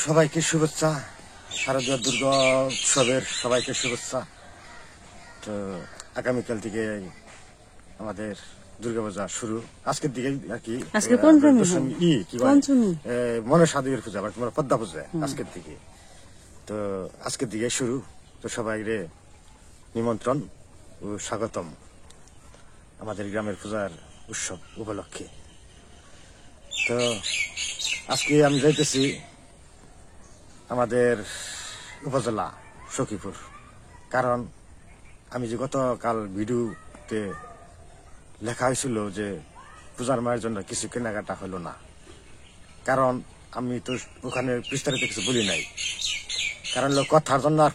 সবাইকে শুভেচ্ছা, শারদীয় দুর্গা উৎসবের সবাইকে শুভেচ্ছা। তো আগামীকাল থেকে আমাদের দুর্গাপূজা শুরু, আজকের দিকে আর কি। মনসা দেবীর পূজা, তোমার পদ্মা পূজা আজকের দিকে। তো আজকের দিকে শুরু। তো সবাই রে নিমন্ত্রণ ও স্বাগতম আমাদের গ্রামের পূজার উৎসব উপলক্ষে। তো আজকে আমি যাইতেছি আমাদের উপজেলা সখীপুর, কারণ আমি যে গতকাল ভিডিওতে লেখা হয়েছিল যে পূজার মায়ের জন্য কিছু কেনাকাটা হলো না, কারণ আমি তো ওখানে বিস্তারিত কিছু বলি নাই। কারণ হলো কথার জন্য আর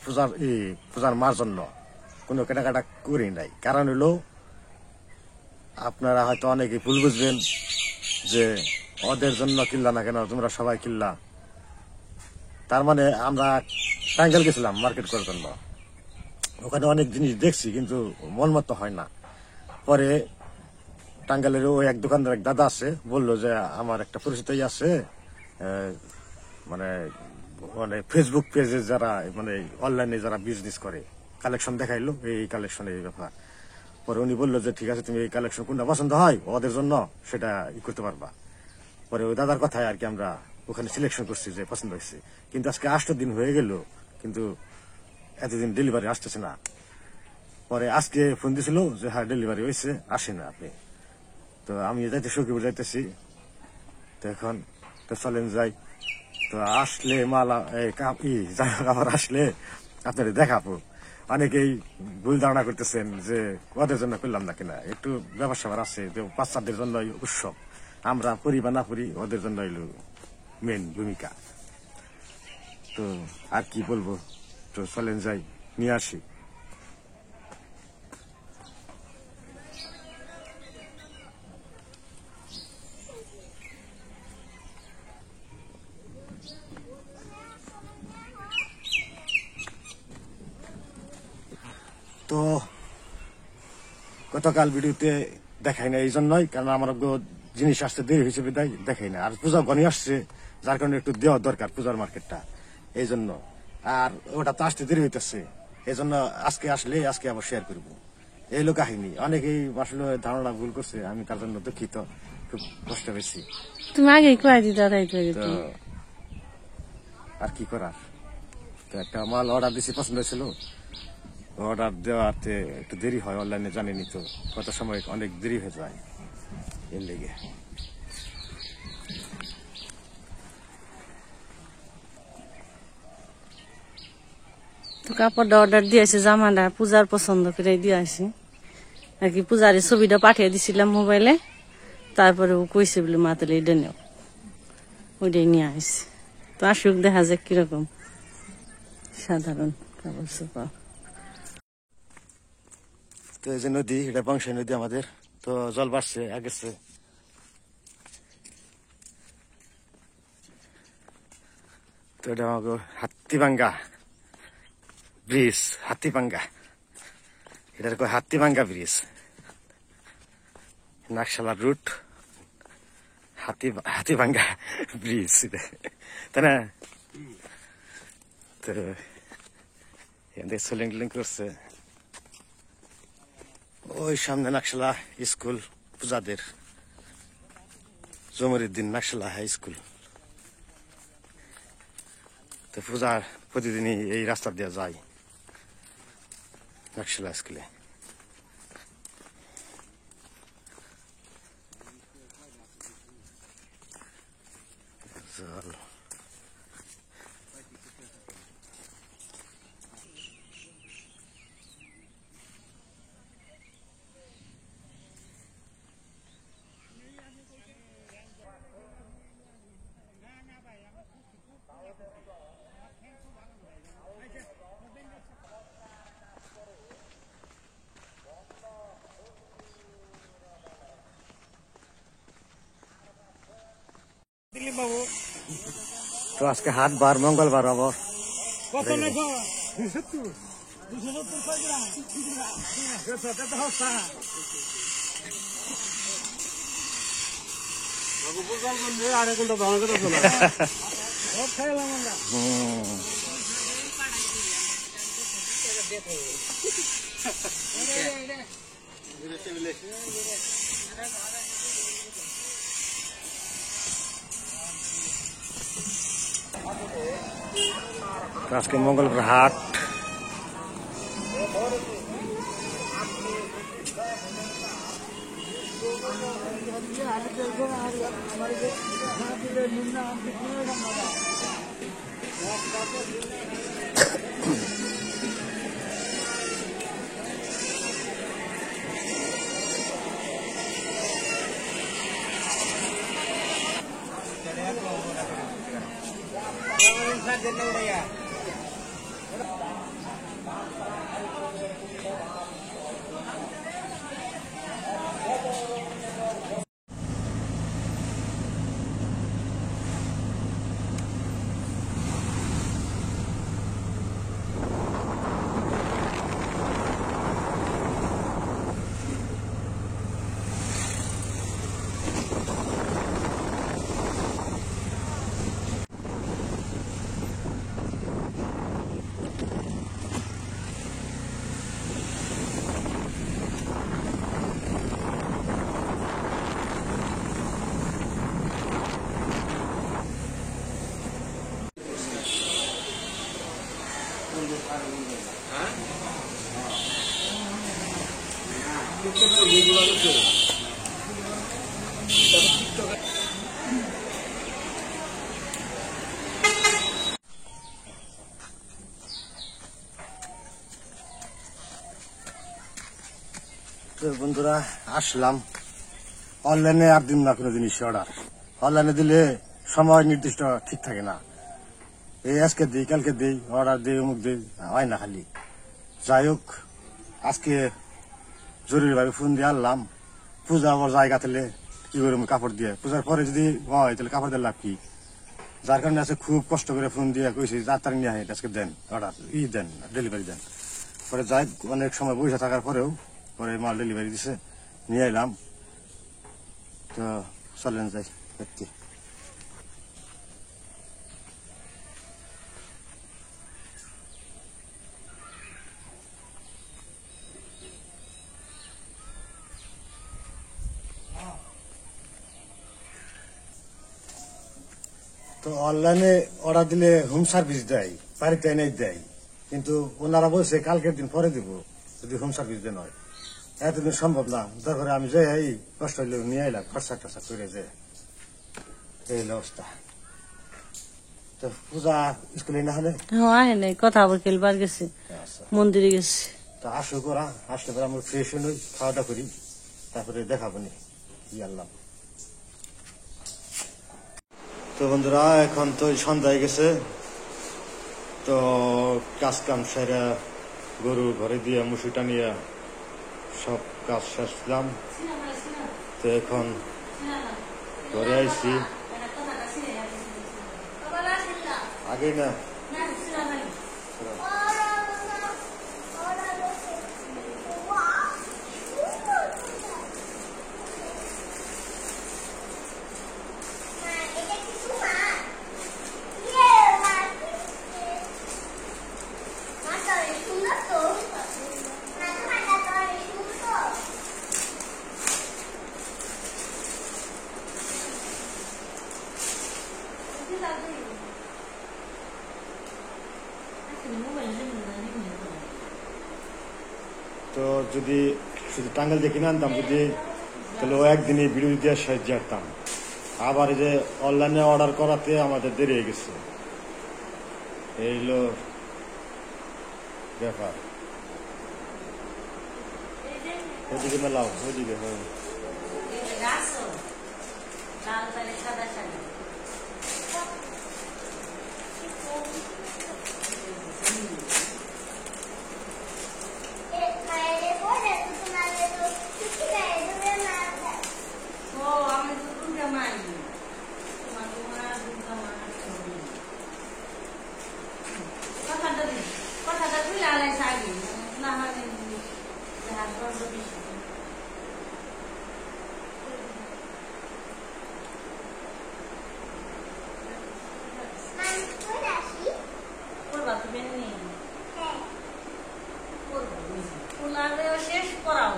পূজার মার জন্য কোনো কেনাকাটা করি নাই। কারণ হলো আপনারা হয়তো অনেকে ভুল বুঝবেন যে ওদের জন্য কিনলা না কেন, তোমরা সবাই কিনলা। তার মানে আমরা টাঙ্গাইল গেছিলাম মার্কেট করার জন্য, ওখানে অনেক জিনিস দেখছি কিন্তু মন মতো হয় না। পরে টাঙ্গাইলের ওই এক দোকানদার এক দাদা আছে, বললো যে আমার একটা পরিচিতই আছে, মানে মানে ফেসবুক পেজে যারা মানে অনলাইনে যারা বিজনেস করে, কালেকশন দেখাইলো এই কালেকশন এই ব্যাপার। পরে উনি বললো যে ঠিক আছে, তুমি এই কালেকশন কোনটা পছন্দ হয় ওদের জন্য সেটা করতে পারবা। পরে ওই দাদার কথায় আর কি আমরা ওখানে সিলেকশন করছি, যে পছন্দ হয়েছে। কিন্তু আজকে 8 দিন হয়ে গেল, কিন্তু এতদিন ডেলিভারি আসতেছে না। পরে আজকে ফোন দিছিল যে হ্যাঁ ডেলিভারি হয়েছে, আসেন আপনি। তো আমি যাইতে সখীপুর যাইতেছি। তো এখন তো চলেন যাই। তো আসলে মালা কাপড় আসলে আপনাদের দেখাবো। অনেকেই ভুল ধারণা করতেছেন যে ওদের জন্য করলাম না কিনা, একটু ব্যবসা আছে, বাচ্চাদের জন্য উৎসব, আমরা পড়ি বা না পড়ি ওদের জন্য এলো মেন ভূমিকা। তো আর কি বলবো, তো চলেন যাই নিয়ে আসি। তো গতকাল ভিডিওতে দেখাই না এই জন্যই, কারণ আমার জিনিস আসতে দেরি হিসেবে দেখাই না। আর পূজা গনি আসছে, যার কারণে একটু দেওয়া দরকার পূজার মার্কেটটা, এই জন্য। আর ওটা তো আসতে দেরি হইতেছে, এই জন্য আজকে আসলে আজকে আবার শেয়ার করবো। এই হলো কাহিনী। অনেকেই আসলে ধারণা ভুল করছে, আমি তার জন্য দুঃখিত, খুব কষ্ট পেয়েছি। তুমি আগে তো আর কি করার, তো একটা মাল অর্ডার দিছি, পছন্দ ছিল। অর্ডার দেওয়াতে একটু দেরি হয়, অনলাইনে জানিনি তো কত সময় অনেক দেরি হয়ে যায়, এর লেগে। তো কাপড়টা অর্ডার দিয়েছি, জামাটা পূজার পছন্দ করে দিয়ে আসি আর কি। পূজার ছবিটা পাঠিয়ে দিছিলাম মোবাইলে, তারপরে ও কইছে বলে মা তাহলে এটা নেও, ওইটাই নিয়ে আসি। তো আসুক, দেখা যাক কিরকম সাধারণ কাপড় চোপড়। তো এই যে নদী, এটা বংশাই নদী আমাদের। তো জল বাড়ছে আগেছে। তো এটা আমাকে হাতিভাঙ্গা ব্রিজ, হাতিভাঙ্গা, এটার কয় হাতিভাঙ্গা ব্রিজ, নাকশালা রুট, হাতিভাঙ্গা ব্রিজ, তাই না? তো এখান সোলিং করছে। ওই সামনে নাকশালা স্কুল, পূজাদের জমরুদ্দিন নাকশালা হাই স্কুল। তো পূজার প্রতিদিনই এই রাস্তা দিয়ে যায় নাকশালা স্কুলে। তো আজকে হাট বার, মঙ্গলবার আবার আজকে মঙ্গলবার হাট। তো বন্ধুরা আসলাম, অনলাইনে আর দিন না কোনো জিনিস অর্ডার। অনলাইনে দিলে সময় নির্দিষ্ট ঠিক থাকে না, এই আজকে দিই কালকে দিই অর্ডার দিই অমুক দিই হয় না খালি। যাই হোক আজকে জরুরি ভাবে ফোন দিয়ে আনলাম, পূজা আবার জায়গা তাহলে কি করবো কাপড় দিয়ে, পূজার পরে যদি হয় তাহলে কাপড় দিয়ে লাভ কি। যার কারণে আজকে খুব কষ্ট করে ফোন দিয়ে কইছি তাড়াতাড়ি নিয়ে আসেন, আজকে দেন অর্ডার দেন ডেলিভারি দেন। পরে যাই অনেক সময় বসে থাকার পরেও পরে মাল ডেলিভারি দিছে, নিয়ে এলাম। তো চলেন যাই দেখতে। তো অনলাইনে অর্ডার দিলে হোম সার্ভিস দেয়, বাড়িতে এনে দেয়, কিন্তু ওনারা বলছে কালকের দিন পরে দিব যদি হোম সার্ভিস দেন হয়। এতদিন সম্ভব না, দরকার আমি যাই এই কষ্ট হইলে নিয়ে এলাম খরচা টরচা করে যে এই অবস্থা। তো পূজা স্কুলে না হলে আহে নাই, কথা আবার খেলবার গেছে, মন্দিরে গেছে। তো আসো করা আসলে পরে আমরা ফ্রেশ হই, খাওয়া দাওয়া করি, তারপরে দেখাবো নি কি আনলাম। তো বন্ধুরা এখন তো সন্ধ্যা হয়ে গেছে, তো কাজ কাম সেরা গরু ঘরে দিয়ে মুসুটা নিয়ে সব কাজ শেষলাম। তো এখন ঘরে আইছি আগে না তো যদি শুধু টাঙ্গাল দিয়ে কিনে আনতাম যদি, তাহলে ও একদিনই ভিডিও দিয়ে সাহায্য করতাম। আবার এই যে অনলাইনে অর্ডার করাতে আমাদের দেরি হয়ে গেছে, এই হলো ব্যাপার। ওইদিকে মেলাও, ওইদিকে পড়াও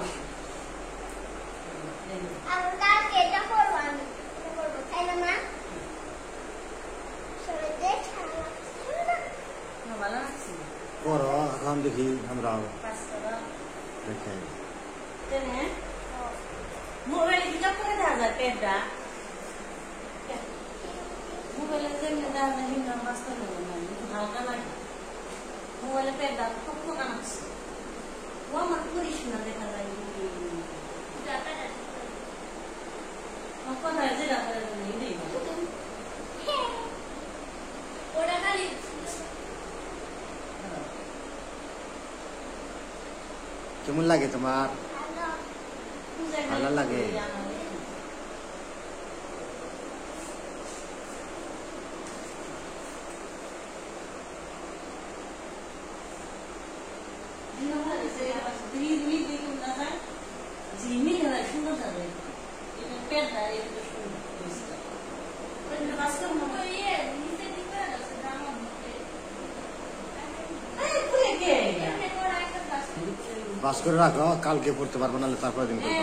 আমার কালকে এটা করবো আমি এটা করবো তাই না মা সবাইকে ছাড়া ভালো লাগছে করো এখন দেখি আমরা পাঁচটা দেখে তেনে মোবাইলে কি করে দেখা যায় পেটটা মোবাইলে যেমনি দেখা যায় হিন্দা বাস্তব হালকা লাগে মোবাইলে পেটটা খুব ফোকা লাগছে ও আমার করিস না দেখা যায় কোথায় যেটা করে নেই ওটা খালি কেমন লাগে তোমার ভালো লাগে বাস করে রাখো কালকে পড়তে পারবো নাহলে তারপরে দিন করবো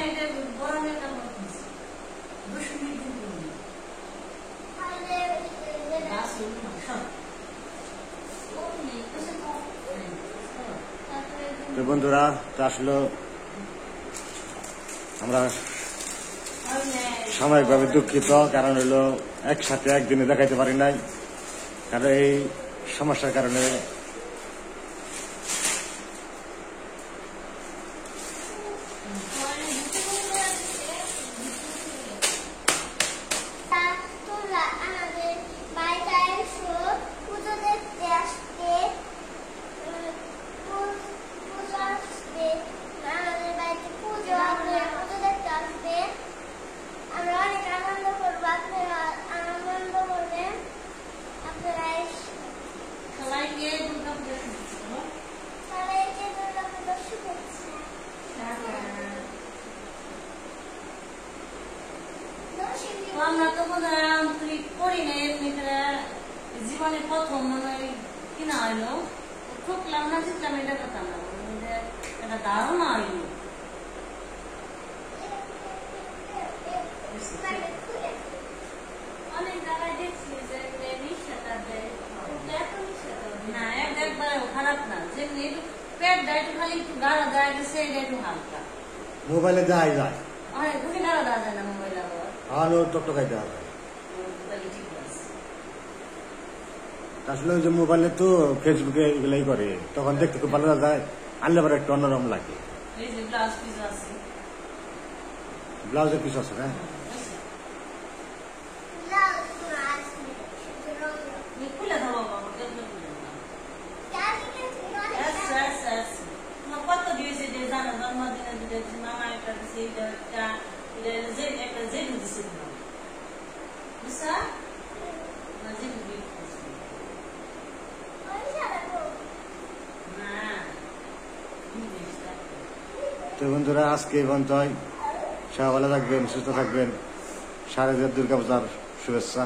তো বন্ধুরা তো আসলে আমরা সাময়িকভাবে দুঃখিত কারণ হলো একসাথে একদিনে দেখাইতে পারি নাই কারণ এই সমস্যার কারণে তোমরা আমাদের বাড়িতে এসো পুজো দেখতে আসতে পুজো আসবে আমাদের বাড়িতে পুজো হবে পুজো দেখতে আসবে আমরা অনেক আনন্দ করবো আপনারা আনন্দ করবেন আপনারা সবাইকে দুর্গা পুজো সবাইকে দুর্গা পুজোর শুভেচ্ছা আমরা তো মনে হয় আন্তরিক করি না এমনি করে জীবনে প্রথম মনে হয় কিনা হইলো ঠকলাম না জিতলাম এটা কথা না একটা ধারণা হইলো অনেক জায়গায় দেখছি যে নিঃশ্বাসটা দেয় না একবারে খারাপ না যেমনি একটু পেট দেয় একটু খালি একটু গাড়া দেয় সেইটা একটু হালকা মোবাইলে দেখাই যায় অনেক তুমি গাড়া দেওয়া যায় না মোবাইল আবার আলো টকটকাই দেওয়া যায় ঠিক আছে আসলে ওই যে মোবাইলে তো ফেসবুকে এগুলাই করে তখন দেখতে খুব ভালো যায় আনলে আবার একটু অন্যরকম লাগে এই যে ব্লাউজ পিস আছে ব্লাউজের পিস আছে না খুলে দেবো বাবা খুলে আচ্ছা আচ্ছা আচ্ছা তোমার কত দিয়েছে যে জানো জন্মদিনে দিয়েছে মামা একটা দিছে এইটা যে একটা জেলু দিছে তোমার বুঝছা না জেলু দিয়ে না তো বন্ধুরা আজকে এই পর্যন্তই সবাই ভালো থাকবেন সুস্থ থাকবেন শারদীয় দুর্গাপূজার শুভেচ্ছা।